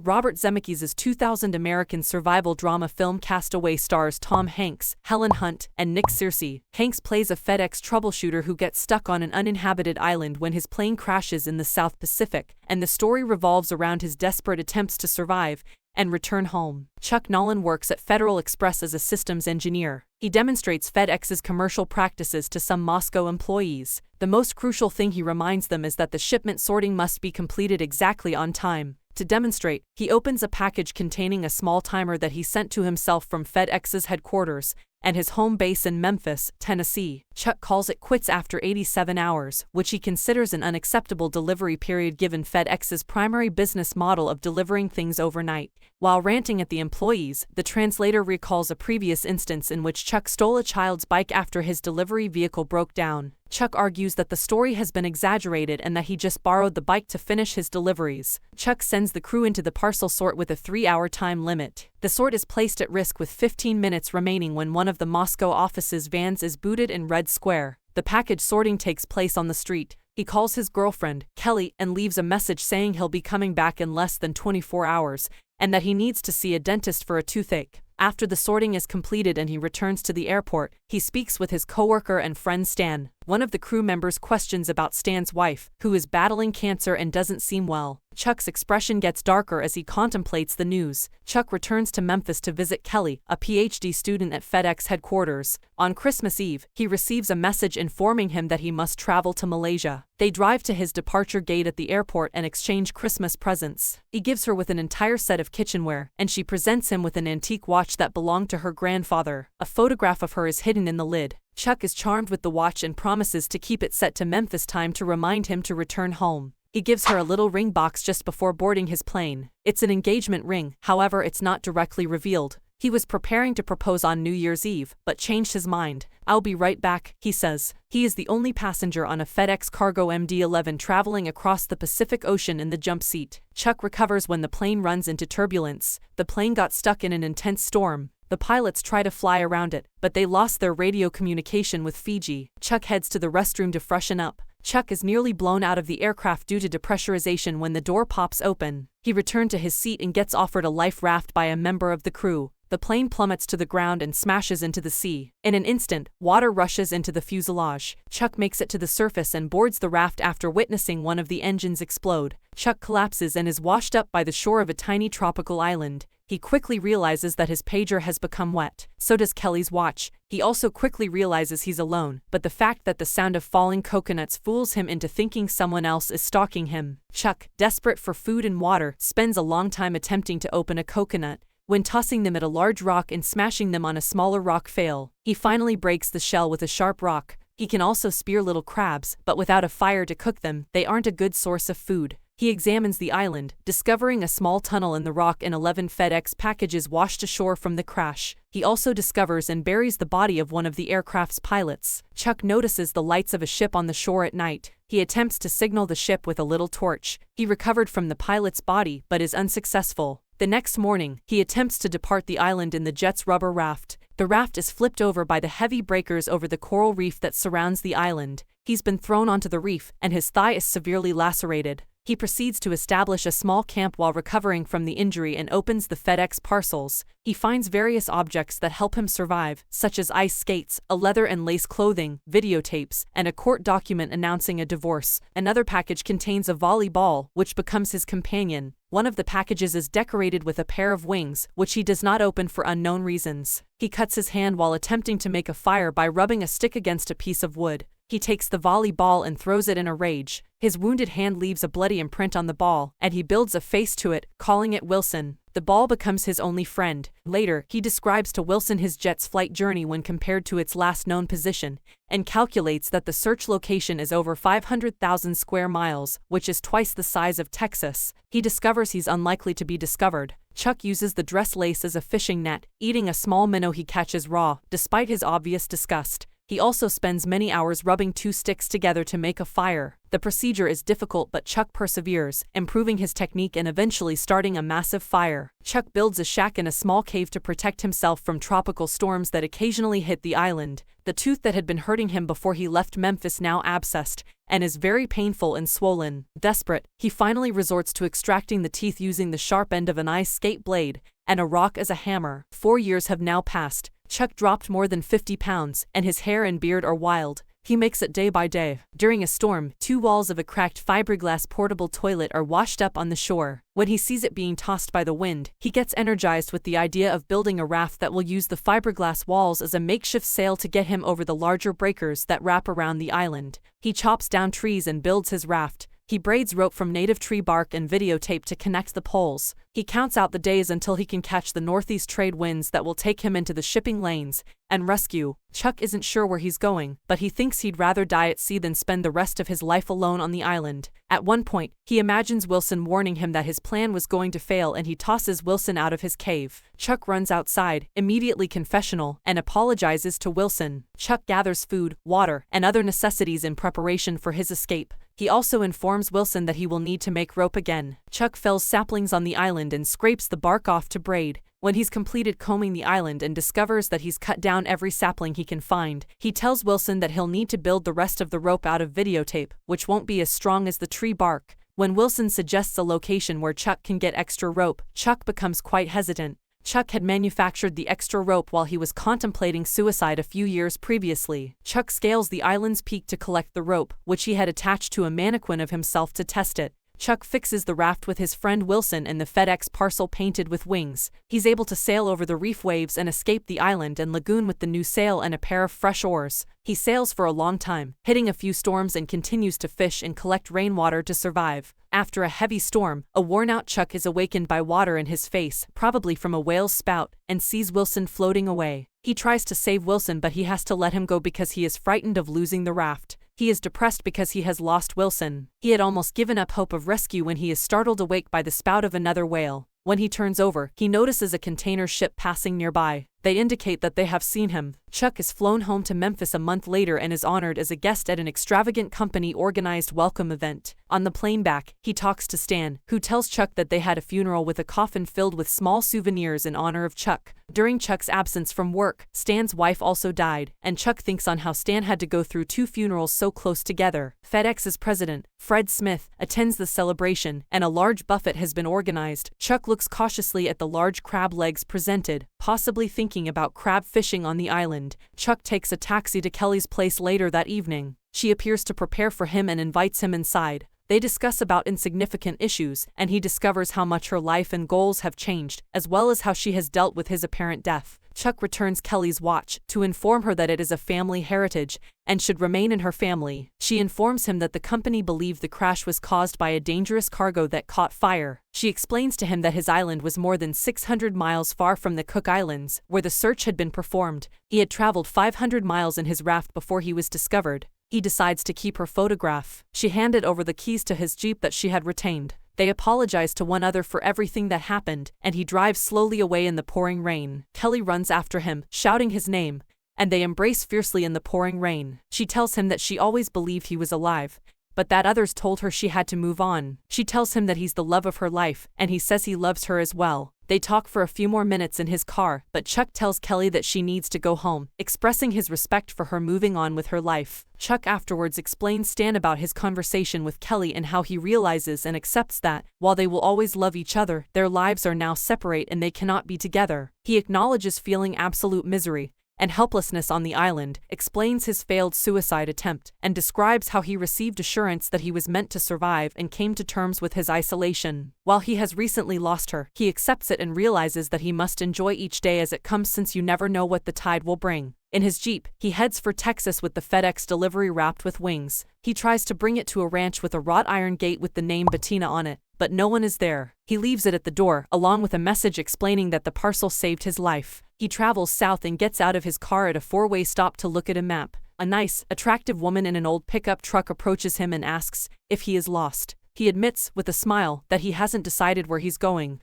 Robert Zemeckis' 2000 American survival drama film Castaway stars Tom Hanks, Helen Hunt, and Nick Searcy. Hanks plays a FedEx troubleshooter who gets stuck on an uninhabited island when his plane crashes in the South Pacific, and the story revolves around his desperate attempts to survive and return home. Chuck Nolan works at Federal Express as a systems engineer. He demonstrates FedEx's commercial practices to some Moscow employees. The most crucial thing he reminds them is that the shipment sorting must be completed exactly on time. To demonstrate, he opens a package containing a small timer that he sent to himself from FedEx's headquarters and his home base in Memphis, Tennessee. Chuck calls it quits after 87 hours, which he considers an unacceptable delivery period given FedEx's primary business model of delivering things overnight. While ranting at the employees, the translator recalls a previous instance in which Chuck stole a child's bike after his delivery vehicle broke down. Chuck argues that the story has been exaggerated and that he just borrowed the bike to finish his deliveries. Chuck sends the crew into the parcel sort with a 3-hour time limit. The sort is placed at risk with 15 minutes remaining when one of the Moscow office's vans is booted in Red Square. The package sorting takes place on the street. He calls his girlfriend, Kelly, and leaves a message saying he'll be coming back in less than 24 hours, and that he needs to see a dentist for a toothache. After the sorting is completed and he returns to the airport, he speaks with his coworker and friend Stan. One of the crew members questions about Stan's wife, who is battling cancer and doesn't seem well. Chuck's expression gets darker as he contemplates the news. Chuck returns to Memphis to visit Kelly, a PhD student at FedEx headquarters. On Christmas Eve, he receives a message informing him that he must travel to Malaysia. They drive to his departure gate at the airport and exchange Christmas presents. He gives her with an entire set of kitchenware, and she presents him with an antique watch that belonged to her grandfather. A photograph of her is hidden in the lid. Chuck is charmed with the watch and promises to keep it set to Memphis time to remind him to return home. He gives her a little ring box just before boarding his plane. It's an engagement ring, however it's not directly revealed. He was preparing to propose on New Year's Eve, but changed his mind. "I'll be right back," he says. He is the only passenger on a FedEx Cargo MD-11 traveling across the Pacific Ocean in the jump seat. Chuck recovers when the plane runs into turbulence. The plane got stuck in an intense storm. The pilots try to fly around it, but they lost their radio communication with Fiji. Chuck heads to the restroom to freshen up. Chuck is nearly blown out of the aircraft due to depressurization when the door pops open. He returned to his seat and gets offered a life raft by a member of the crew. The plane plummets to the ground and smashes into the sea. In an instant, water rushes into the fuselage. Chuck makes it to the surface and boards the raft after witnessing one of the engines explode. Chuck collapses and is washed up by the shore of a tiny tropical island. He quickly realizes that his pager has become wet. So does Kelly's watch. He also quickly realizes he's alone, but the fact that the sound of falling coconuts fools him into thinking someone else is stalking him. Chuck, desperate for food and water, spends a long time attempting to open a coconut. When tossing them at a large rock and smashing them on a smaller rock fail, he finally breaks the shell with a sharp rock. He can also spear little crabs, but without a fire to cook them, they aren't a good source of food. He examines the island, discovering a small tunnel in the rock and 11 FedEx packages washed ashore from the crash. He also discovers and buries the body of one of the aircraft's pilots. Chuck notices the lights of a ship on the shore at night. He attempts to signal the ship with a little torch. He recovered from the pilot's body, but is unsuccessful. The next morning, he attempts to depart the island in the jet's rubber raft. The raft is flipped over by the heavy breakers over the coral reef that surrounds the island. He's been thrown onto the reef, and his thigh is severely lacerated. He proceeds to establish a small camp while recovering from the injury and opens the FedEx parcels. He finds various objects that help him survive, such as ice skates, a leather and lace clothing, videotapes, and a court document announcing a divorce. Another package contains a volleyball, which becomes his companion. One of the packages is decorated with a pair of wings, which he does not open for unknown reasons. He cuts his hand while attempting to make a fire by rubbing a stick against a piece of wood. He takes the volleyball and throws it in a rage. His wounded hand leaves a bloody imprint on the ball, and he builds a face to it, calling it Wilson. The ball becomes his only friend. Later, he describes to Wilson his jet's flight journey when compared to its last known position, and calculates that the search location is over 500,000 square miles, which is twice the size of Texas. He discovers he's unlikely to be discovered. Chuck uses the dress lace as a fishing net, eating a small minnow he catches raw, despite his obvious disgust. He also spends many hours rubbing two sticks together to make a fire. The procedure is difficult, but Chuck perseveres, improving his technique and eventually starting a massive fire. Chuck builds a shack in a small cave to protect himself from tropical storms that occasionally hit the island. The tooth that had been hurting him before he left Memphis now abscessed, and is very painful and swollen. Desperate, he finally resorts to extracting the teeth using the sharp end of an ice skate blade and a rock as a hammer. 4 years have now passed. Chuck dropped more than 50 pounds, and his hair and beard are wild. He makes it day by day. During a storm, 2 walls of a cracked fiberglass portable toilet are washed up on the shore. When he sees it being tossed by the wind, he gets energized with the idea of building a raft that will use the fiberglass walls as a makeshift sail to get him over the larger breakers that wrap around the island. He chops down trees and builds his raft. He braids rope from native tree bark and videotape to connect the poles. He counts out the days until he can catch the northeast trade winds that will take him into the shipping lanes and rescue. Chuck isn't sure where he's going, but he thinks he'd rather die at sea than spend the rest of his life alone on the island. At one point, he imagines Wilson warning him that his plan was going to fail, and he tosses Wilson out of his cave. Chuck runs outside, immediately confessional, and apologizes to Wilson. Chuck gathers food, water, and other necessities in preparation for his escape. He also informs Wilson that he will need to make rope again. Chuck fells saplings on the island and scrapes the bark off to braid. When he's completed combing the island and discovers that he's cut down every sapling he can find, he tells Wilson that he'll need to build the rest of the rope out of videotape, which won't be as strong as the tree bark. When Wilson suggests a location where Chuck can get extra rope, Chuck becomes quite hesitant. Chuck had manufactured the extra rope while he was contemplating suicide a few years previously. Chuck scales the island's peak to collect the rope, which he had attached to a mannequin of himself to test it. Chuck fixes the raft with his friend Wilson and the FedEx parcel painted with wings. He's able to sail over the reef waves and escape the island and lagoon with the new sail and a pair of fresh oars. He sails for a long time, hitting a few storms, and continues to fish and collect rainwater to survive. After a heavy storm, a worn-out Chuck is awakened by water in his face, probably from a whale's spout, and sees Wilson floating away. He tries to save Wilson, but he has to let him go because he is frightened of losing the raft. He is depressed because he has lost Wilson. He had almost given up hope of rescue when he is startled awake by the spout of another whale. When he turns over, he notices a container ship passing nearby. They indicate that they have seen him. Chuck is flown home to Memphis a month later and is honored as a guest at an extravagant company-organized welcome event. On the plane back, he talks to Stan, who tells Chuck that they had a funeral with a coffin filled with small souvenirs in honor of Chuck. During Chuck's absence from work, Stan's wife also died, and Chuck thinks on how Stan had to go through 2 funerals so close together. FedEx's president, Fred Smith, attends the celebration, and a large buffet has been organized. Chuck looks cautiously at the large crab legs presented, possibly thinking about crab fishing on the island. Chuck takes a taxi to Kelly's place later that evening. She appears to prepare for him and invites him inside. They discuss about insignificant issues, and he discovers how much her life and goals have changed, as well as how she has dealt with his apparent death. Chuck returns Kelly's watch to inform her that it is a family heritage and should remain in her family. She informs him that the company believed the crash was caused by a dangerous cargo that caught fire. She explains to him that his island was more than 600 miles far from the Cook Islands, where the search had been performed. He had traveled 500 miles in his raft before he was discovered. He decides to keep her photograph. She handed over the keys to his Jeep that she had retained. They apologize to one another for everything that happened, and he drives slowly away in the pouring rain. Kelly runs after him, shouting his name, and they embrace fiercely in the pouring rain. She tells him that she always believed he was alive, but that others told her she had to move on. She tells him that he's the love of her life, and he says he loves her as well. They talk for a few more minutes in his car, but Chuck tells Kelly that she needs to go home, expressing his respect for her moving on with her life. Chuck afterwards explains Stan about his conversation with Kelly and how he realizes and accepts that, while they will always love each other, their lives are now separate and they cannot be together. He acknowledges feeling absolute misery and helplessness on the island, explains his failed suicide attempt, and describes how he received assurance that he was meant to survive and came to terms with his isolation. While he has recently lost her, he accepts it and realizes that he must enjoy each day as it comes, since you never know what the tide will bring. In his Jeep, he heads for Texas with the FedEx delivery wrapped with wings. He tries to bring it to a ranch with a wrought iron gate with the name Bettina on it, but no one is there. He leaves it at the door, along with a message explaining that the parcel saved his life. He travels south and gets out of his car at a 4-way stop to look at a map. A nice, attractive woman in an old pickup truck approaches him and asks if he is lost. He admits, with a smile, that he hasn't decided where he's going.